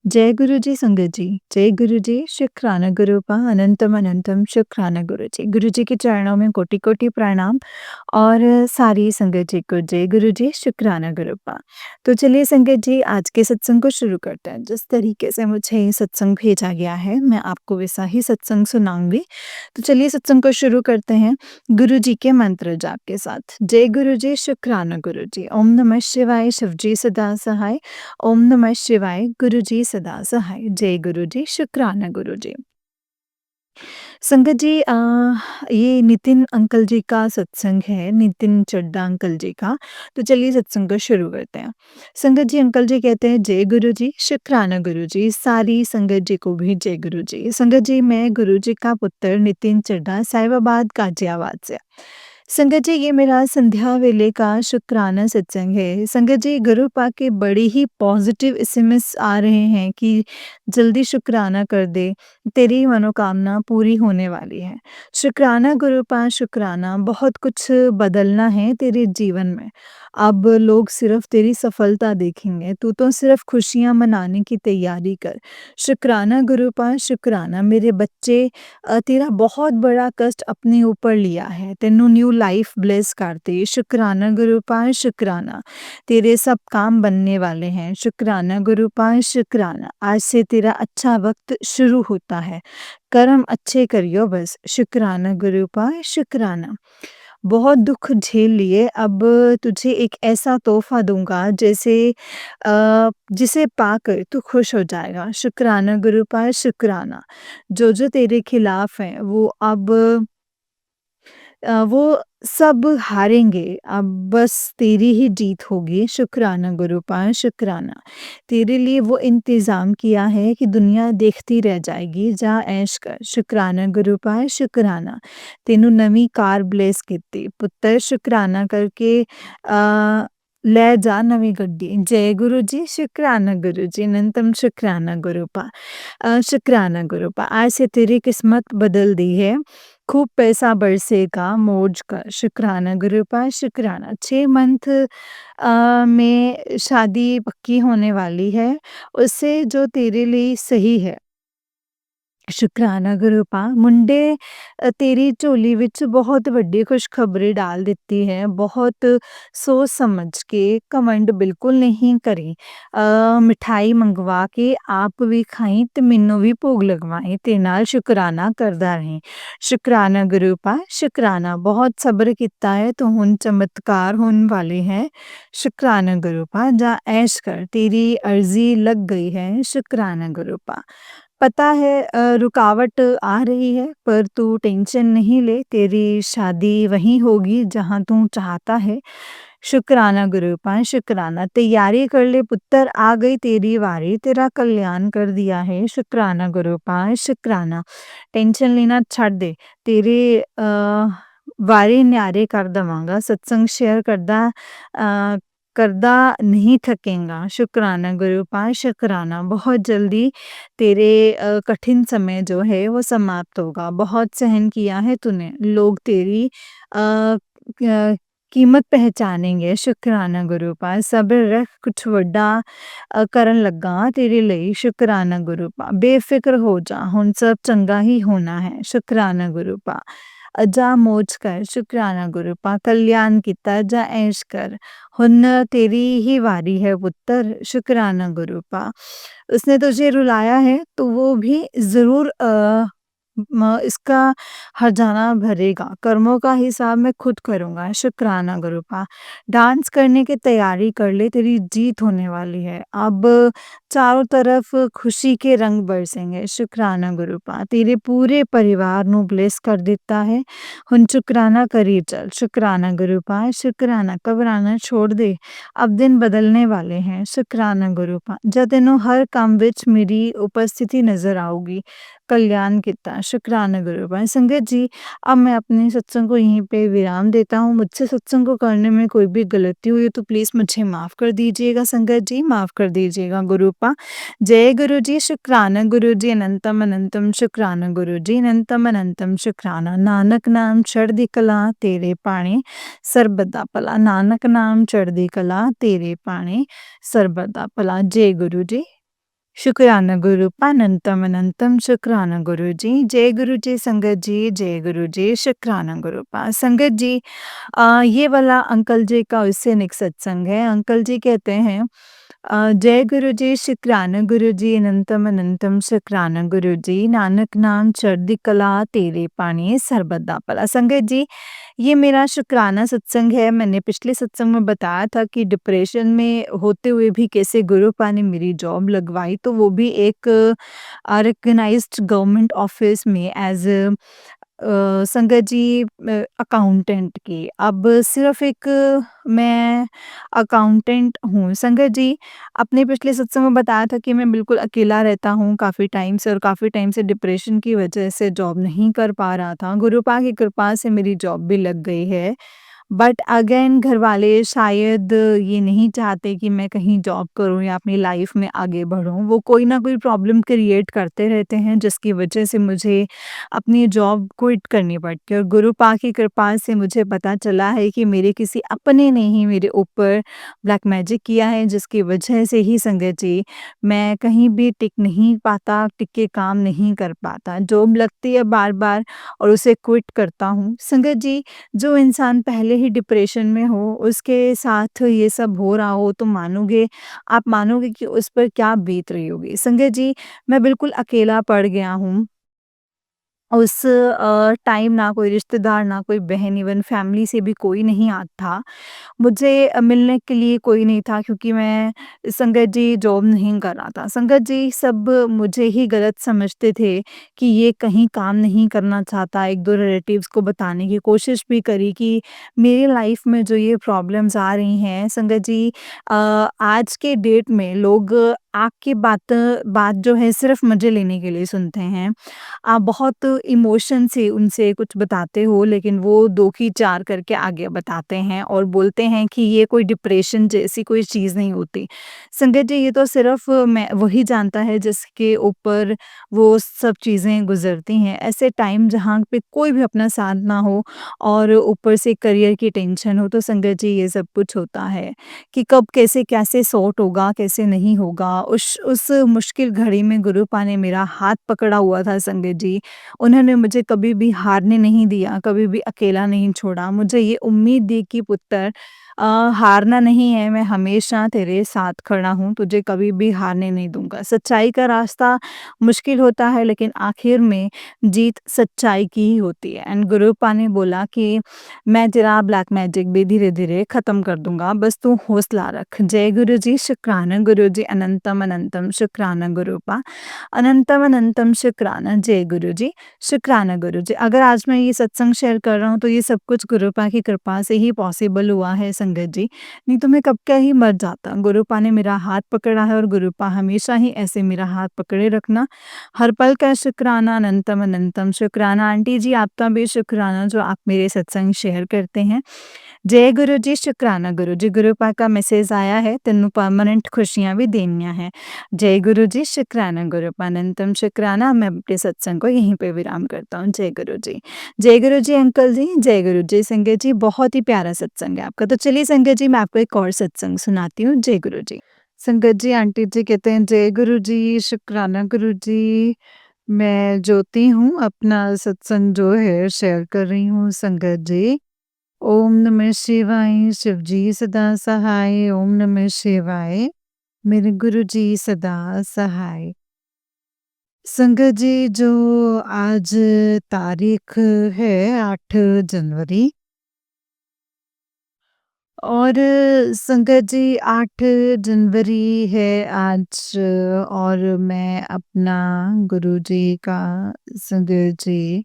जय गुरु जी संगत जी। जय गुरु जी, शुक्राना गुरुपा अनंतम अनंतम शुक्राना गुरु जी। गुरु जी के चरणों में कोटि कोटि प्रणाम और सारी संगत जी को जय गुरु जी, शुक्राना गुरुपा। तो चलिए संगत जी, आज के सत्संग को शुरू करते हैं। जिस तरीके से मुझे ये सत्संग भेजा गया है, मैं आपको वैसा ही सत्संग सुनाऊंगी। तो चलिए सत्संग को शुरू करते हैं गुरु जी के मंत्र जाप के साथ। जय गुरु जी, शुक्राना गुरु जी। ओम नमः शिवाय, शिव जी सदा सहाय। ओम नमः शिवाय, गुरु जी सदा सहाय। जय गुरु जी, शुक्राना गुरु जी। संगत जी, ये नितिन अंकल जी का सत्संग है, नितिन चड्ढा अंकल जी का। तो चलिए सत्संग को शुरू करते हैं। संगत जी, अंकल जी कहते हैं जय गुरु जी, शुक्राना गुरु जी। सारी संगत जी को भी जय गुरु जी। संगत जी, मैं गुरु जी का पुत्र नितिन चड्ढा, साहिबाबाद गाजियाबाद से। संगत जी, ये मेरा संध्या वेले का शुक्राना सत्संग है। संगत जी, गुरु पा के बड़े ही पॉजिटिव एसएमएस आ रहे हैं कि जल्दी शुक्राना कर दे, तेरी मनोकामना पूरी होने वाली है। शुक्राना गुरुपा, शुक्राना। बहुत कुछ बदलना है तेरे जीवन में। अब लोग सिर्फ तेरी सफलता देखेंगे, तू तो सिर्फ खुशियाँ मनाने की तैयारी कर। शुक्राना गुरुपा, शुक्राना। मेरे बच्चे तेरा बहुत बड़ा कष्ट अपने ऊपर लिया है, तेनू न्यू लाइफ ब्लेस करते। शुक्राना गुरुपा, शुक्राना। तेरे सब काम बनने वाले हैं। शुक्राना गुरुपा, शुक्राना। आज से तेरा अच्छा वक्त शुरू होता है। कर्म अच्छे करियो बस। शुक्राना गुरुपा, शुक्राना। बहुत दुख झेल लिए, अब तुझे एक ऐसा तोहफा दूंगा जिसे पाकर तू खुश हो जाएगा। शुक्राना गुरुपा, शुक्राना। जो जो तेरे खिलाफ है वो सब हारेंगे, अब बस तेरी ही जीत होगी। शुक्राना गुरुपा, शुक्राना। तेरे लिए वो इंतज़ाम किया है कि दुनिया देखती रह जाएगी, जा ऐश कर। शुक्राना गुरुपा, शुक्राना। तेनू नवी कार ब्लेस कीती पुत्तर। शुक्राना करके ले जा नवी गड्डी। जय गुरु जी, शुक्राना गुरु जी। अनंतम शुक्राना गुरुपा। शुक्राना गुरुपा। आज से तेरी किस्मत बदल दी है, खूब पैसा बरसेगा, मौज कर। शुक्राना गुरुपा, शुक्राना। 6 मंथ में शादी पक्की होने वाली है, उससे जो तेरे लिए सही है। शुक्राना गुरुपा। मुंडे तेरी ਝੋਲੀ ਵਿੱਚ ਬਹੁਤ ਵੱਡੀ ਖੁਸ਼ਖਬਰੀ डाल ਦਿੱਤੀ है। बहुत सोच समझ के ਘਮੰਡ ਬਿਲਕੁਲ ਨਹੀਂ ਕਰੀ। ਮਿਠਾਈ ਮੰਗਵਾ ਕੇ ਆਪ ਵੀ ਖਾਈ ਤੇ ਮੈਨੂੰ ਵੀ ਭੋਗ ਲਗਵਾਈ, ਤੇ ਨਾਲ ਸ਼ੁਕਰਾਨਾ ਕਰਦਾ ਰਹੀਂ। शुक्राना गुरुपा, शुक्राना। बहुत सब्र ਕੀਤਾ है तो ਹੁਣ चमत्कार होने वाले हैं। शुक्राना गुरुपा। जा ऐश कर, तेरी अर्जी लग गई है। शुक्राना गुरुपा। पता है रुकावट आ रही है, पर तू टेंशन नहीं ले, तेरी शादी वहीं होगी जहाँ तू चाहता है। शुक्राना गुरुपा, शुक्राना। तैयारी कर ले पुत्र, आ गई तेरी वारी, तेरा कल्याण कर दिया है। शुक्राना गुरुपा, शुक्राना। टेंशन लेना छੱਡ दे, तेरे वारे न्यारे कर दवांगा। सत्संग शेयर करदा नहीं थकेगा। शुक्राना गुरुपा, शुक्राना। बहुत जल्दी तेरे कठिन समय जो है वो समाप्त होगा। बहुत सहन किया है तूने, लोग तेरी कीमत पहचानेंगे। शुक्राना गुरुपा। सब्र रख, कुछ वड्डा ਕਰਨ ਲੱਗਾ तेरे ਲਈ। शुक्राना गुरुपा। बेफिक्र हो जा, ਹੁਣ सब चंगा ही होना है। शुक्राना गुरुपा। जा मौज कर। शुक्राना गुरुपा। कल्याण ਕੀਤਾ, जा ऐश कर। हुन तेरी ही वारी है पुत्र। शुक्राना गुरुपा। उसने तुझे रुलाया है तो वो भी ज़रूर इसका हर्जाना भरेगा। कर्मों का हिसाब मैं खुद करूँगा। शुक्राना गुरुपा। डांस करने की तैयारी कर ले, तेरी जीत होने वाली है। अब चारों तरफ खुशी के रंग बरसेंगे। शुक्राना गुरुपा। तेरे पूरे परिवार ਨੂੰ ब्लेस कर देता है। हुन शुक्राना करी चल। शुक्राना गुरुपा, शुक्राना। घबराना छोड़ दे, अब दिन बदलने वाले हैं। शुक्राना गुरुपा। जब तेनों हर काम विच मेरी उपस्थिति नजर आऊगी, कल्याण किता। शुक्राना गुरुपा। संगत जी, अब मैं अपने सत्संग को यहीं पे विराम देता हूँ। मुझसे सत्संग को करने में कोई भी गलती हुई तो प्लीज़ मुझे माफ़ कर दीजिएगा। संगत जी, माफ़ कर दीजिएगा। गुरुपा। जय गुरु जी, शुक्राना गुरु जी। अनंतम अनंतम शुक्राना गुरु जी। अनंतम अनंतम शुक्राना। नानक नाम चढ़दी कला तेरे पाणी, सरबत दा भला। नानक नाम चढ़दी कला तेरे पाणी, सरबत दा भला। जय गुरु जी। शुक्राना गुरुपा अनंतम अनंतम शुक्राना गुरु जी संगत जी जय गुरु जी शुक्राना गुरुपा संगत जी। ये वाला अंकल जी का उससे निक सत्संग है। अंकल जी कहते हैं जय गुरु जी शुक्राना गुरु जी अनंतम अनंतम शुक्राना गुरु जी नानक नाम चढ़दी कला तेरे पानी सरबत भला। संगत जी, ये मेरा शुक्राना सत्संग है। मैंने पिछले सत्संग में बताया था कि डिप्रेशन में होते हुए भी कैसे गुरुपा ने मेरी जॉब लगवाई, तो वो भी एक रिकॉग्नाइज्ड गवर्नमेंट ऑफिस में एज़ संगत जी अकाउंटेंट की। अब सिर्फ़ एक मैं अकाउंटेंट हूँ। संगत जी, आपने पिछले सत्संग में बताया था कि मैं बिल्कुल अकेला रहता हूँ काफ़ी टाइम से और काफ़ी टाइम से डिप्रेशन की वजह से जॉब नहीं कर पा रहा था। गुरुपा की कृपा से मेरी जॉब भी लग गई है। बट अगेन घरवाले शायद ये नहीं चाहते कि मैं कहीं जॉब करूँ या अपनी लाइफ में आगे बढ़ूँ। वो कोई ना कोई प्रॉब्लम क्रिएट करते रहते हैं जिसकी वजह से मुझे अपनी जॉब क्विट करनी पड़ती है और गुरुपा की कृपा से मुझे पता चला है कि मेरे किसी अपने ने ही मेरे ऊपर ब्लैक मैजिक किया है जिसकी वजह से ही संगत जी मैं कहीं भी टिक नहीं पाता, टिक के काम नहीं कर पाता। जॉब लगती है बार-बार और उसे क्विट करता हूँ। संगत जी, जो इंसान पहले ही डिप्रेशन में हो, उसके साथ ये सब हो रहा हो तो आप मानोगे कि उस पर क्या बीत रही होगी। संगत जी, मैं बिल्कुल अकेला पड़ गया हूँ। उस टाइम ना कोई रिश्तेदार, ना कोई बहन, इवन फैमिली से भी कोई नहीं था। मुझे मिलने के लिए कोई नहीं था क्योंकि मैं संगत जी जॉब नहीं कर रहा था। संगत जी सब मुझे ही गलत समझते थे कि ये कहीं काम नहीं करना चाहता। 1-2 रिलेटिव्स को बताने की कोशिश भी करी कि मेरी लाइफ में जो ये प्रॉब्लम्स आ रही हैं संगत जी आज के डेट में लोग आपकी बात जो है सिर्फ़ मज़े लेने के लिए सुनते हैं। आप बहुत इमोशन से उनसे कुछ बताते हो लेकिन वो 2 की 4 करके आगे बताते हैं और बोलते हैं कि ये कोई डिप्रेशन जैसी कोई चीज़ नहीं होती। संगत जी, ये तो सिर्फ़ मैं वही जानता है जिसके ऊपर वो सब चीज़ें गुज़रती हैं। ऐसे टाइम जहाँ पे कोई भी अपना साथ ना हो और ऊपर से करियर की टेंशन हो तो संगत जी ये सब कुछ होता है कि कब कैसे सॉर्ट होगा, कैसे नहीं होगा। उस मुश्किल घड़ी में गुरुपा ने मेरा हाथ पकड़ा हुआ था संगत जी। उन्होंने मुझे कभी भी हारने नहीं दिया, कभी भी अकेला नहीं छोड़ा। मुझे ये उम्मीद दी कि पुत्र हारना नहीं है, मैं हमेशा तेरे साथ खड़ा हूँ, तुझे कभी भी हारने नहीं दूँगा। सच्चाई का रास्ता मुश्किल होता है लेकिन आखिर में जीत सच्चाई की ही होती है। एंड गुरुपा ने बोला कि मैं तेरा ब्लैक मैजिक भी धीरे-धीरे ख़त्म कर दूँगा, बस तू हौसला रख। जय गुरु जी, शुक्राना गुरु जी, अनंतम अनंतम शुक्राना गुरुपा। अनंतम अनंतम शुक्राना जय गुरु जी, शुक्राना गुरु जी। अगर आज मैं ये सत्संग शेयर कर रहा हूँ तो ये सब कुछ गुरुपा की कृपा से ही पॉसिबल हुआ है संगत जी, नहीं तो मैं कब का ही मर जाता। गुरुपा ने मेरा हाथ पकड़ा है और गुरुपा हमेशा ही ऐसे मेरा हाथ पकड़े रखना। हर पल का शुक्राना, अनंतम अनंतम शुक्राना। आंटी जी, आपका भी शुक्राना जो आप मेरे सत्संग शेयर करते हैं। जय गुरु जी, शुक्राना गुरु जी। गुरुपा का मैसेज आया है, तेनू परमानेंट खुशियाँ भी देनियाँ हैं। जय गुरु जी, शुक्राना गुरुपा, अनंतम शुक्राना। मैं अपने सत्संग को यहीं पे विराम करता हूँ। जय गुरु जी। जय गुरु जी अंकल जी, जय गुरु जी संगत जी। बहुत ही प्यारा सत्संग है आपका। तो चलिए संगत जी, मैं आपको एक और सत्संग सुनाती हूँ। जय गुरु जी। संगत जी, आंटी जी कहते हैं जय गुरु जी, शुक्राना गुरु जी। मैं ज्योति हूँ, अपना सत्संग जो है शेयर कर रही हूँ संगत जी। ओम नमः शिवाय, शिव जी सदा सहाय। ओम नमः शिवाय, मेरे गुरु जी सदा सहाय। संगत जी, जो आज तारीख है 8 जनवरी और संगत जी 8 जनवरी है आज और मैं अपना गुरुजी का संगत जी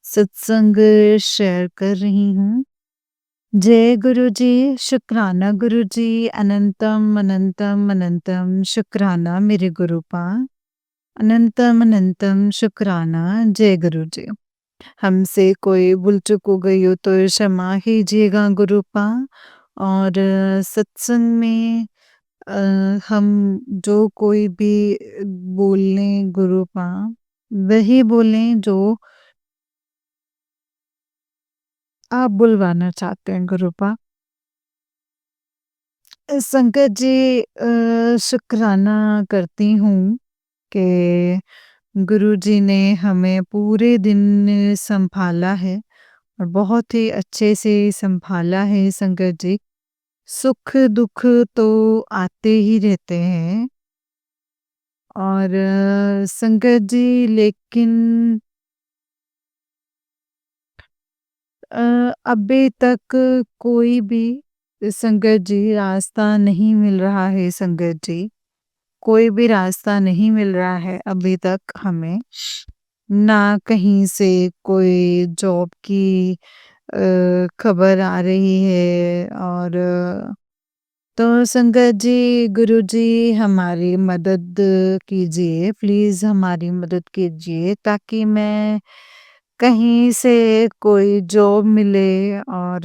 सत्संग शेयर कर रही हूँ। जय गुरु जी, शुक्राना गुरु जी, अनंतम अनंतम अनंतम शुक्राना मेरे गुरुपा, अनंतम अनंतम शुक्राना। जय गुरु जी। हमसे कोई भूल चूक हो गई हो तो क्षमा कीजिएगा गुरुपा। और सत्संग में अ, हम जो कोई भी बोलें गुरुपा, वही बोलें जो आप बुलवाना चाहते हैं गुरुपा। संकट जी शुक्राना करती हूँ कि गुरुजी ने हमें पूरे दिन सँभाला है और बहुत ही अच्छे से सँभाला है संगत जी। सुख-दुख तो आते ही रहते हैं और संगत जी लेकिन अभी तक कोई भी संगत जी रास्ता नहीं मिल रहा है संगत जी। कोई भी रास्ता नहीं मिल रहा है अभी तक हमें। ना कहीं से कोई जॉब की खबर आ रही है और तो संगत जी, गुरुजी हमारी मदद कीजिए, प्लीज़ हमारी मदद कीजिए ताकि मैं कहीं से कोई जॉब मिले और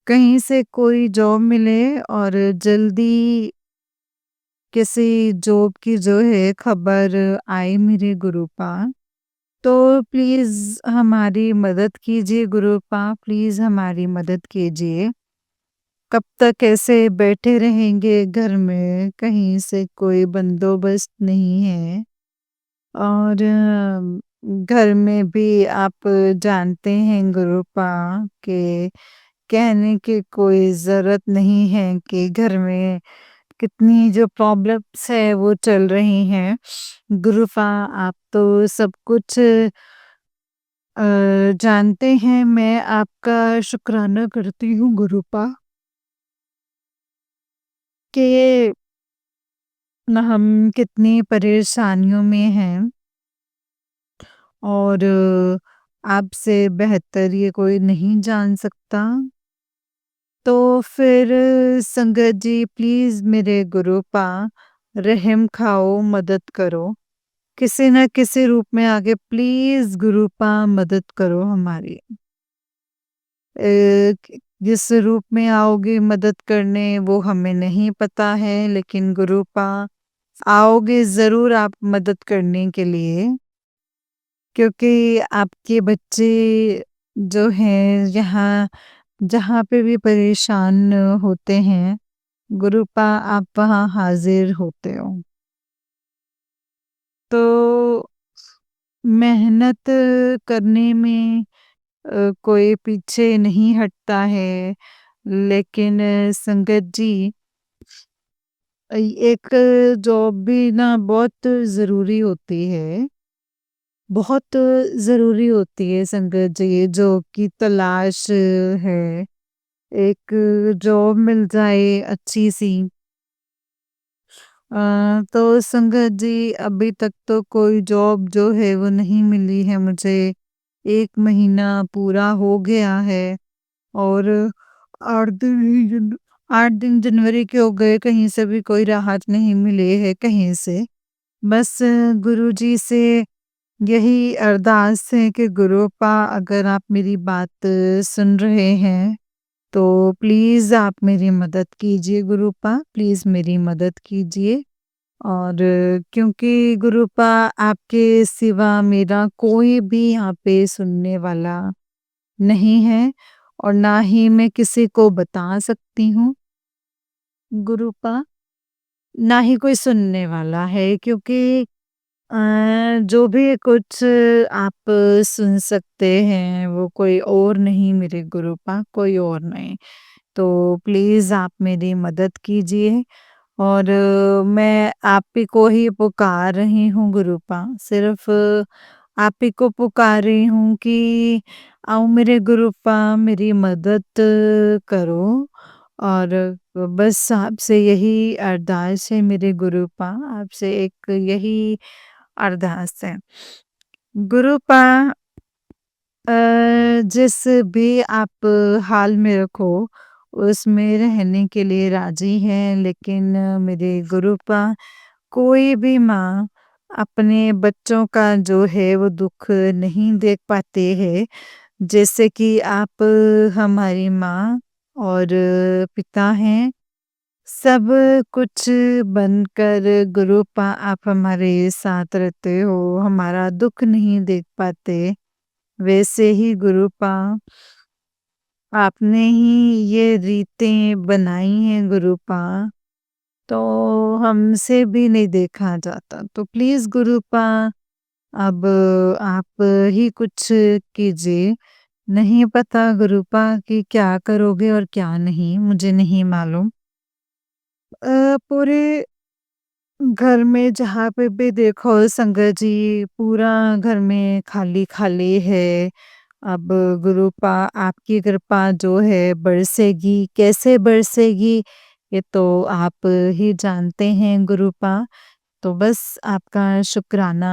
कहीं से कोई जॉब मिले और जल्दी किसी जॉब की जो है खबर आए मेरे गुरुपा। तो प्लीज़ हमारी मदद कीजिए गुरुपा, प्लीज़ हमारी मदद कीजिए। कब तक ऐसे बैठे रहेंगे घर में, कहीं से कोई बंदोबस्त नहीं है और घर में भी आप जानते हैं गुरुपा कि कहने की कोई ज़रूरत नहीं है कि घर में कितनी जो प्रॉब्लम्स है वो चल रही हैं। गुरुपा आप तो सब कुछ जानते हैं, मैं आपका शुक्राना करती हूँ गुरुपा कि हम कितनी परेशानियों में हैं और आपसे बेहतर ये कोई नहीं जान सकता। तो फिर संगत जी प्लीज़ मेरे गुरुपा रहम खाओ, मदद करो। किसी न किसी रूप में आके प्लीज़ गुरुपा मदद करो हमारी। जिस रूप में आओगे मदद करने वो हमें नहीं पता है लेकिन गुरुपा आओगे ज़रूर आप मदद करने के लिए क्योंकि आपके बच्चे जो हैं यहाँ जहाँ पे भी परेशान होते हैं, गुरुपा आप वहाँ हाज़िर होते हो। तो मेहनत करने में कोई पीछे नहीं हटता है, लेकिन संगत जी एक जॉब भी ना बहुत ज़रूरी होती है। बहुत ज़रूरी होती है संगत जी, जॉब की तलाश है। एक जॉब मिल जाए अच्छी-सी तो संगत जी अभी तक तो कोई जॉब जो है वो नहीं मिली है मुझे। 1 महीना पूरा हो गया है और 8 दिन ही 8 दिन जनवरी के हो गए, कहीं से भी कोई राहत नहीं मिली है कहीं से। बस गुरुजी से यही अरदास है कि गुरुपा अगर आप मेरी बात सुन रहे हैं, तो प्लीज़ आप मेरी मदद कीजिए गुरुपा, प्लीज़ मेरी मदद कीजिए। और क्योंकि गुरुपा आपके सिवा मेरा कोई भी यहाँ पे सुनने वाला नहीं है और ना ही मैं किसी को बता सकती हूँ गुरुपा, ना ही कोई सुनने वाला है क्योंकि अ, जो भी कुछ आप सुन सकते हैं वो कोई और नहीं मेरे गुरुपा, कोई और नहीं। तो प्लीज़ आप मेरी मदद कीजिए और मैं आप ही को ही पुकार रही हूँ गुरुपा, सिर्फ़ आप ही को पुकार रही हूँ कि आओ मेरे गुरुपा मेरी मदद करो और बस आपसे यही अरदास है मेरे गुरुपा, आपसे एक यही अरदास है। गुरुपा जिस भी आप हाल में रखो, उसमें रहने के लिए राज़ी हैं, लेकिन मेरे गुरुपा कोई भी माँ अपने बच्चों का जो है वो दुःख नहीं देख पाते हैं, जैसे कि आप हमारी माँ और पिता हैं। सब कुछ बनकर गुरुपा आप हमारे साथ रहते हो, हमारा दुःख नहीं देख पाते। वैसे ही गुरुपा आपने ही ये रीतें बनाई हैं गुरुपा तो हमसे भी नहीं देखा जाता। तो प्लीज़ गुरुपा अब आप ही कुछ कीजिए। नहीं पता गुरुपा कि क्या करोगे और क्या नहीं, मुझे नहीं मालूम। पूरे घर में जहाँ पे भी देखो संगत जी पूरा घर में खाली-खाली है। अब गुरुपा आपकी कृपा जो है बरसेगी, कैसे बरसेगी ये तो आप ही जानते हैं गुरुपा। तो बस आपका शुक्राना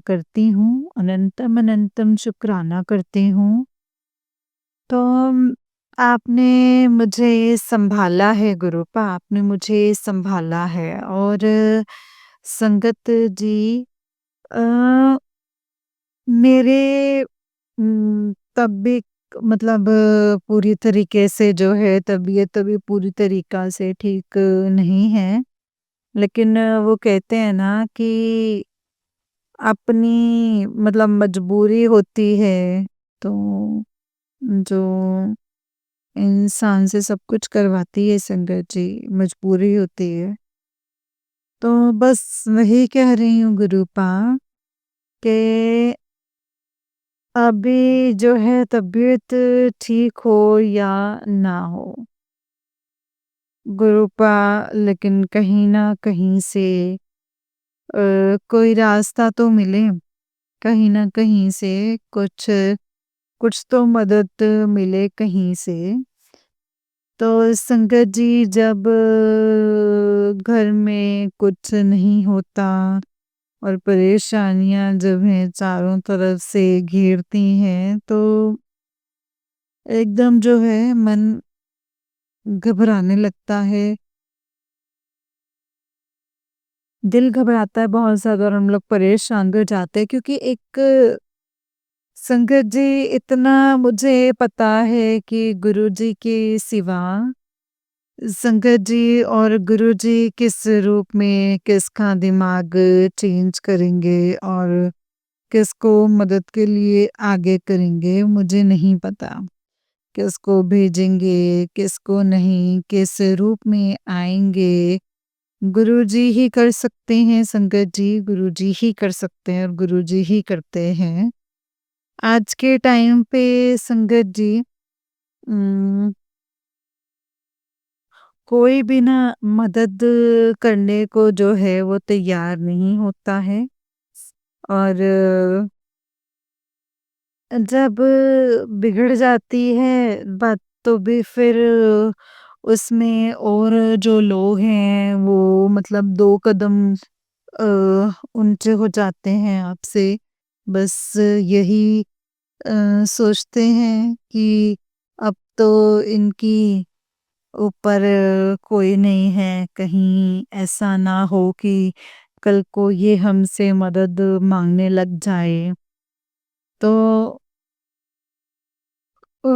करती हूँ, अनंतम-अनंतम शुक्राना करती हूँ। तो आपने मुझे सँभाला है गुरुपा, आपने मुझे सँभाला है और संगत जी अ, मेरे तबीयत मतलब पूरी तरीके से जो है तबीयत अभी पूरी तरीक़ा से ठीक नहीं है। लेकिन वो कहते हैं ना कि अपनी मतलब मजबूरी होती है, तो जो इंसान से सब कुछ करवाती है संगत जी, मजबूरी होती है। तो बस वही कह रही हूँ गुरुपा कि अभी जो है तबीयत ठीक हो या ना हो, गुरुपा लेकिन कहीं न कहीं से कोई रास्ता तो मिले, कहीं न कहीं से कुछ कुछ तो मदद मिले कहीं से। तो संगत जी जब घर में कुछ नहीं होता और परेशानियाँ जब हैं चारों तरफ से घेरती हैं तो एकदम जो है मन घबराने लगता है। दिल घबराता है बहुत ज़्यादा और हम लोग परेशान हो जाते हैं क्योंकि एक संगत जी इतना मुझे पता है कि गुरुजी के सिवा संगत जी और गुरुजी किस रूप में किसका दिमाग चेंज करेंगे और किसको मदद के लिए आगे करेंगे मुझे नहीं पता। किसको भेजेंगे, किसको नहीं, किस रूप में आएँगे, गुरुजी ही कर सकते हैं संगत जी, गुरुजी ही कर सकते हैं और गुरुजी ही करते हैं। आज के टाइम पे संगत जी उम, कोई भी ना मदद करने को जो है वो तैयार नहीं होता है और जब बिगड़ जाती है बात तो भी फिर उसमें और जो लोग हैं वो मतलब 2 कदम ऊंचे हो जाते हैं आपसे। बस यही सोचते हैं कि अब तो इनकी ऊपर कोई नहीं है, कहीं ऐसा ना हो कि कल को ये हमसे मदद माँगने लग जाए। तो अ,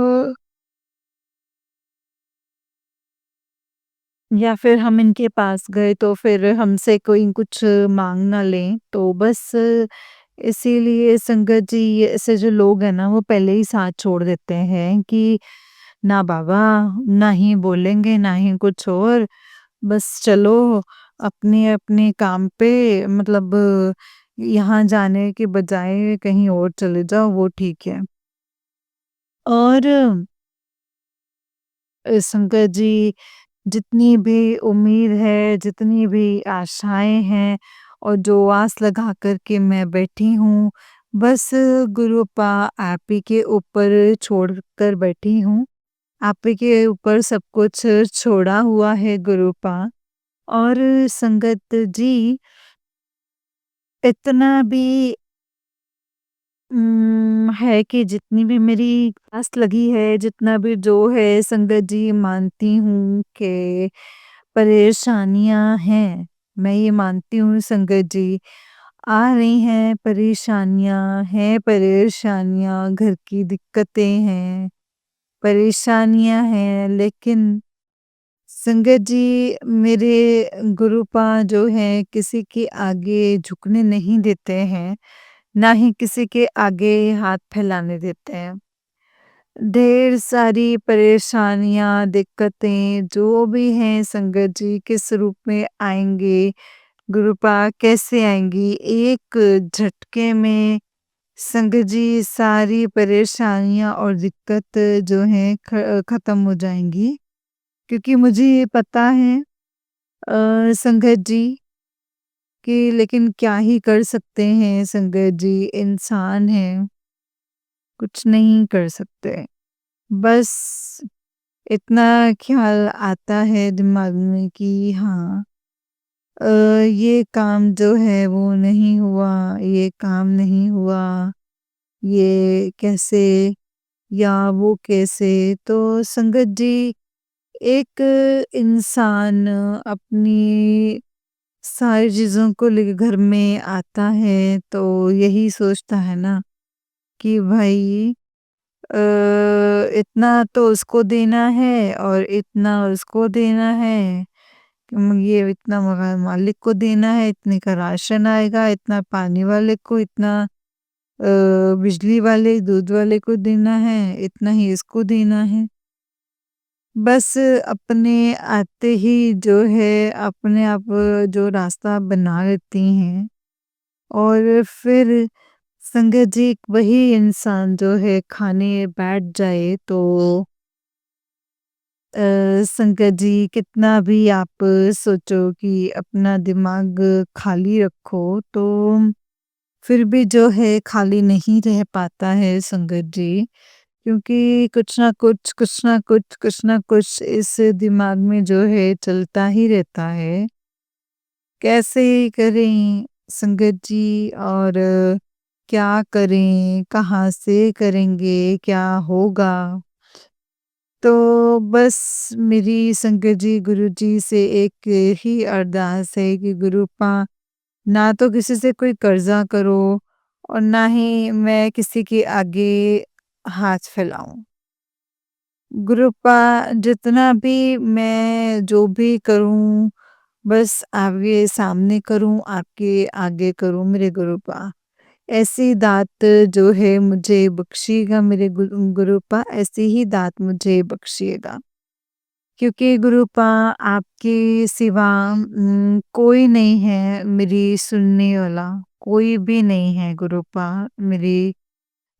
या फिर हम इनके पास गए तो फिर हमसे कोई कुछ माँग ना लें, तो बस इसीलिए संगत जी ऐसे जो लोग हैं ना वो पहले ही साथ छोड़ देते हैं कि ना बाबा, ना ही बोलेंगे, ना ही कुछ और, बस चलो अपने-अपने काम पे मतलब यहाँ जाने के बजाय कहीं और चले जाओ वो ठीक है। और शंकर जी जितनी भी उम्मीद है, जितनी भी आशाएँ हैं और जो आस लगा कर के मैं बैठी हूँ, बस गुरुपा आप ही के ऊपर छोड़ कर बैठी हूँ। आप ही के ऊपर सब कुछ छोड़ा हुआ है गुरुपा और संगत जी इतना भी है कि जितनी भी मेरी आस लगी है, जितना भी जो है संगत जी मानती हूँ कि परेशानियाँ हैं, मैं ये मानती हूँ संगत जी, आ रही हैं परेशानियाँ, हैं परेशानियाँ, घर की दिक्कतें हैं, परेशानियाँ हैं, लेकिन संगत जी मेरे गुरुपा जो हैं किसी के आगे झुकने नहीं देते हैं, ना ही किसी के आगे हाथ फैलाने देते हैं। ढेर सारी परेशानियाँ, दिक्कतें जो भी हैं संगत जी किस रूप में आएँगे, गुरुपा कैसे आएँगी, एक झटके में संगत जी सारी परेशानियाँ और दिक्कत जो हैं ख़त्म हो जाएँगी। क्योंकि मुझे ये पता है संगत जी कि लेकिन क्या ही कर सकते हैं संगत जी, इंसान हैं, कुछ नहीं कर सकते। बस इतना ख़्याल आता है दिमाग में कि हाँ अ, ये काम जो है वो नहीं हुआ, ये काम नहीं हुआ, ये कैसे या वो कैसे। तो संगत जी एक इंसान अपनी सारी चीज़ों को लेके घर में आता है तो यही सोचता है ना कि भाई अ, इतना तो उसको देना है और इतना उसको देना है। ये इतना मालिक को देना है, इतने का राशन आएगा, इतना पानी वाले को, इतना बिजली वाले, दूध वाले को देना है, इतना ही इसको देना है। बस अपने आते ही जो है अपने आप जो रास्ता बना लेती हैं और फिर संगत जी वही इंसान जो है खाने बैठ जाए तो संगत जी कितना भी आप सोचो कि अपना दिमाग खाली रखो तो फिर भी जो है खाली नहीं रह पाता है संगत जी। क्योंकि कुछ ना कुछ, कुछ ना कुछ, कुछ ना कुछ इस दिमाग में जो है चलता ही रहता है। कैसे करें संगत जी और क्या करें, कहाँ से करेंगे, क्या होगा? तो बस मेरी संगत जी गुरुजी से एक ही अरदास है कि गुरुपा ना तो किसी से कोई कर्जा करो और ना ही मैं किसी के आगे हाथ फैलाऊं। गुरुपा जितना भी मैं जो भी करूं बस आगे सामने करूं, आपके आगे करूं मेरे गुरुपा। ऐसी दात जो है मुझे बख्शिएगा मेरे गुरुपा, ऐसी ही दात मुझे बख्शिएगा। क्योंकि गुरुपा आपके सिवा कोई नहीं है मेरी सुनने वाला, कोई भी नहीं है गुरुपा मेरी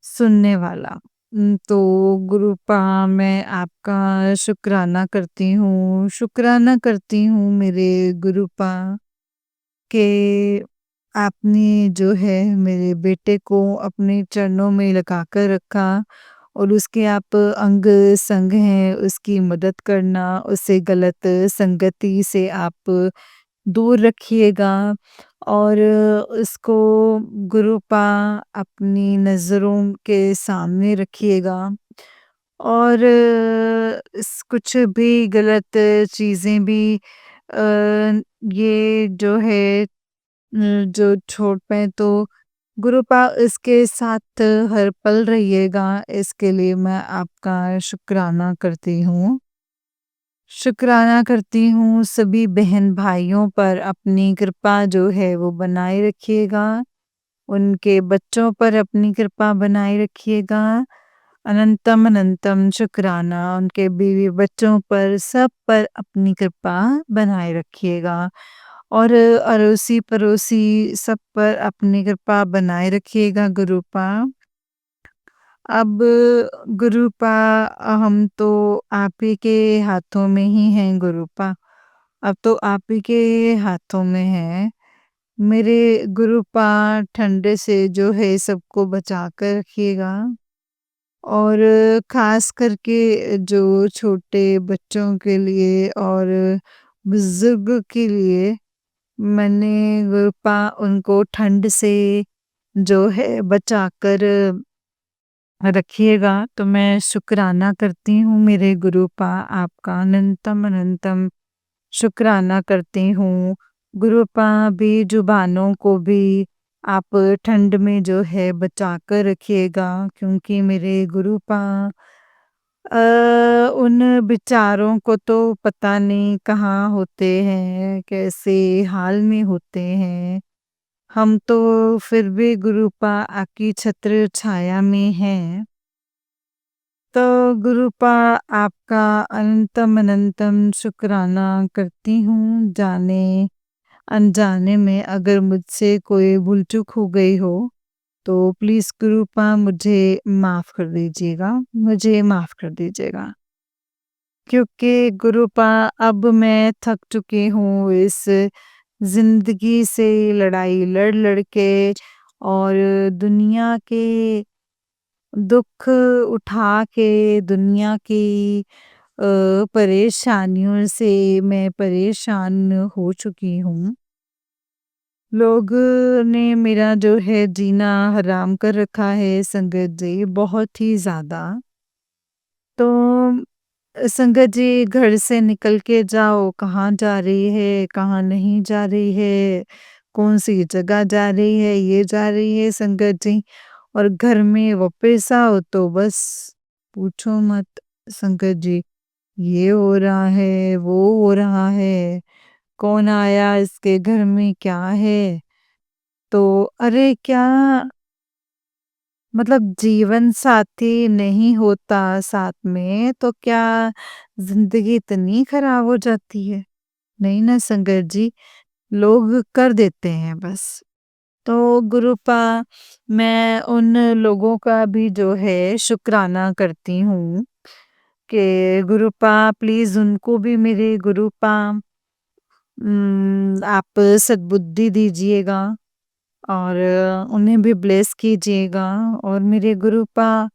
सुनने वाला। तो गुरुपा मैं आपका शुक्राना करती हूँ मेरे गुरुपा के आपने जो है मेरे बेटे को अपने चरणों में लगा कर रखा और उसके आप अंग संग हैं, उसकी मदद करना, उसे गलत संगति से आप दूर रखिएगा और उसको गुरुपा अपनी नज़रों के सामने रखिएगा और कुछ भी गलत चीज़ें भी ये जो है जो छोड़ पाएँ तो गुरुपा इसके साथ हर पल रहिएगा, इसके लिए मैं आपका शुक्राना करती हूँ। शुक्राना करती हूँ सभी बहन-भाइयों पर अपनी कृपा जो है वो बनाए रखिएगा, उनके बच्चों पर अपनी कृपा बनाए रखिएगा। अनंतम अनंतम शुक्राना उनके बीवी बच्चों पर सब पर अपनी कृपा बनाए रखिएगा और अड़ोसी-पड़ोसी सब पर अपनी कृपा बनाए रखिएगा गुरुपा। अब गुरुपा हम तो आप ही के हाथों में ही हैं गुरुपा। अब तो आप ही के हाथों में है। मेरे गुरुपा ठंडे से जो है सबको बचा कर रखिएगा और ख़ास करके जो छोटे बच्चों के लिए और बुज़ुर्ग के लिए मैंने गुरुपा उनको ठंड से जो है बचा कर रखिएगा। तो मैं शुक्राना करती हूँ मेरे गुरुपा आपका अनंतम अनंतम शुक्राना करती हूँ। गुरुपा बेजुबानों को भी आप ठंड में जो है बचा कर रखिएगा क्योंकि मेरे गुरुपा अ, उन बेचारों को तो पता नहीं कहाँ होते हैं, कैसे हाल में होते हैं। हम तो फिर भी गुरुपा आपकी छत्र छाया में हैं। तो गुरुपा आपका अनंतम अनंतम शुक्राना करती हूँ, जाने अनजाने में अगर मुझसे कोई भूल चूक हो गई हो, तो प्लीज़ गुरुपा मुझे माफ़ कर दीजिएगा, मुझे माफ़ कर दीजिएगा। क्योंकि गुरुपा अब मैं थक चुकी हूँ इस ज़िंदगी से लड़ाई लड़ के और दुनिया के दुख उठा के दुनिया की परेशानियों से मैं परेशान हो चुकी हूँ। लोग ने मेरा जो है जीना हराम कर रखा है संगत जी, बहुत ही ज़्यादा। तो संगत जी घर से निकल के जाओ, कहाँ जा रही है, कहाँ नहीं जा रही है, कौन-सी जगह जा रही है, ये जा रही है संगत जी। और घर में वापस आओ तो बस पूछो मत संगत जी, ये हो रहा है, वो हो रहा है, कौन आया इसके घर में क्या है? तो अरे क्या मतलब जीवन साथी नहीं होता साथ में तो क्या ज़िंदगी इतनी खराब हो जाती है? नहीं ना संगत जी, लोग कर देते हैं बस। तो गुरुपा मैं उन लोगों का भी जो है शुक्राना करती हूँ कि गुरुपा प्लीज़ उनको भी मेरे गुरुपा आप सद्बुद्धि दीजिएगा और उन्हें भी ब्लेस कीजिएगा और मेरे गुरुपा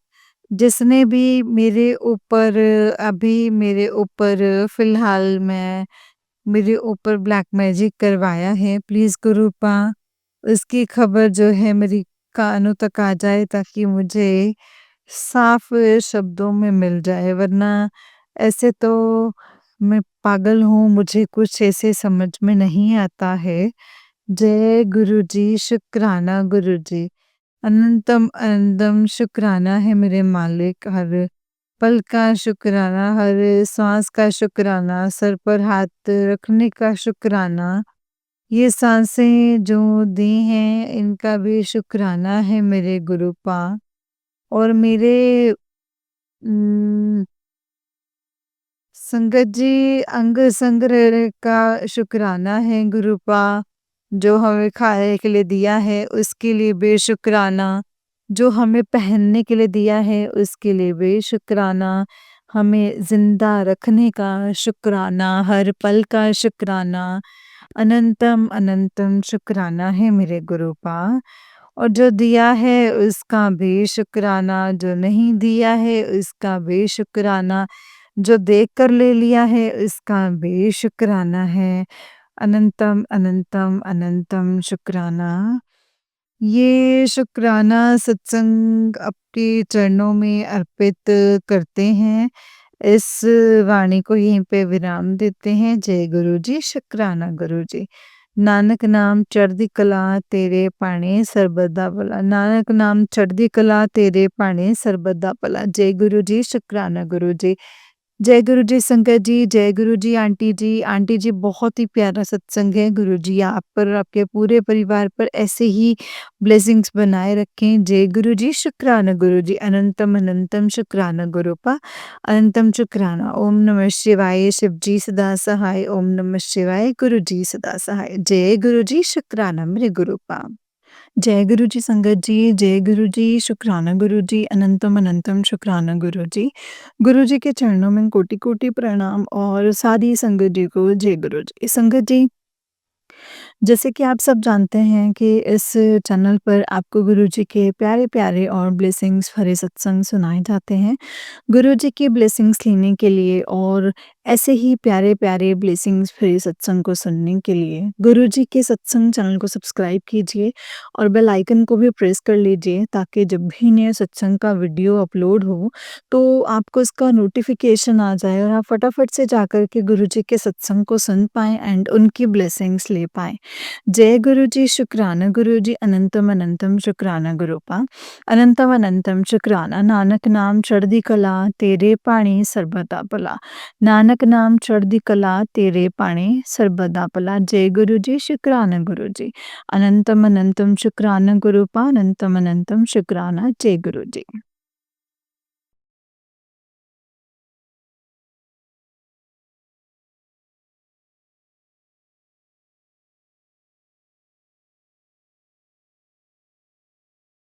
जिसने भी मेरे ऊपर अभी मेरे ऊपर फ़िलहाल में मेरे ऊपर ब्लैक मैजिक करवाया है, प्लीज़ गुरुपा उसकी खबर जो है मेरी कानों तक आ जाए ताकि मुझे साफ शब्दों में मिल जाए, वरना ऐसे तो मैं पागल हूँ, मुझे कुछ ऐसे समझ में नहीं आता है। जय गुरुजी, शुक्राना गुरुजी। अनंतम अनंतम शुक्राना है मेरे मालिक, हर पल का शुक्राना, हर साँस का शुक्राना, सर पर हाथ रखने का शुक्राना। ये साँसें जो दी हैं इनका भी शुक्राना है मेरे गुरुपा और मेरे उम, संगत जी अंग संग्रह का शुक्राना है गुरुपा, जो हमें खाने के लिए दिया है उसके लिए बेशुक्राना, जो हमें पहनने के लिए दिया है उसके लिए बेशुक्राना, हमें ज़िंदा रखने का शुक्राना, हर पल का शुक्राना, अनंतम अनंतम शुक्राना है मेरे गुरुपा। और जो दिया है उसका भी शुक्राना, जो नहीं दिया है उसका भी शुक्राना, जो देख कर ले लिया है उसका भी शुक्राना है। अनंतम अनंतम अनंतम शुक्राना। ये शुक्राना सत्संग आपके चरणों में अर्पित करते हैं। इस वाणी को यहीं पे विराम देते हैं। जय गुरु जी, शुक्राना गुरु जी। नानक नाम चढ़दी कला तेरे पाणे सरबदा भला। नानक नाम चढ़दी कला तेरे पाणे सरबदा भला। जय गुरु जी, शुक्राना गुरु जी। जय गुरु जी संगत जी, जय गुरु जी आंटी जी। आंटी जी बहुत ही प्यारा सत्संग है। गुरु जी आप पर, आपके पूरे परिवार पर ऐसे ही ब्लेसिंग्स बनाए रखें। जय गुरु जी, शुक्राना गुरु जी। अनंतम अनंतम शुक्राना गुरुपा, अनंतम शुक्राना। ओम नमः शिवाय, शिव जी सदा सहाय। ओम नमः शिवाय, गुरु जी सदा सहाय। जय गुरु जी, शुक्राना मेरे गुरुपा। जय गुरु जी संगत जी, जय गुरु जी, शुक्राना गुरु जी, अनंतम अनंतम शुक्राना गुरु जी। गुरु जी के चरणों में कोटि-कोटि प्रणाम और सारी संगत जी को जय गुरु जी। संगत जी, जैसे कि आप सब जानते हैं कि इस चैनल पर आपको गुरु जी के प्यारे-प्यारे और ब्लेसिंग्स भरे सत्संग सुनाए जाते हैं। गुरु जी की ब्लेसिंग्स लेने के लिए और ऐसे ही प्यारे-प्यारे ब्लेसिंग्स भरे सत्संग को सुनने के लिए गुरु जी के सत्संग चैनल को सब्सक्राइब कीजिए और बेल आइकन को भी प्रेस कर लीजिए ताकि जब भी नए सत्संग का वीडियो अपलोड हो तो आपको इसका नोटिफिकेशन आ जाए और आप फटाफट से जाकर के गुरु जी के सत्संग को सुन पाएँ एंड उनकी ब्लेसिंग्स ले पाएँ। जय गुरु जी, शुक्राना गुरु जी, अनंतम अनंतम शुक्राना गुरुपा। अनंतम अनंतम शुक्राना। नानक नाम चढ़दी कला तेरे पाणी सर्बदा भला। नानक नाम चढ़दी कला तेरे पाणी सर्बदा भला। जय गुरु जी, शुक्राना गुरु जी। अनंतम अनंतम शुक्राना गुरुपा, अनंतम अनंतम शुक्राना। जय गुरु जी।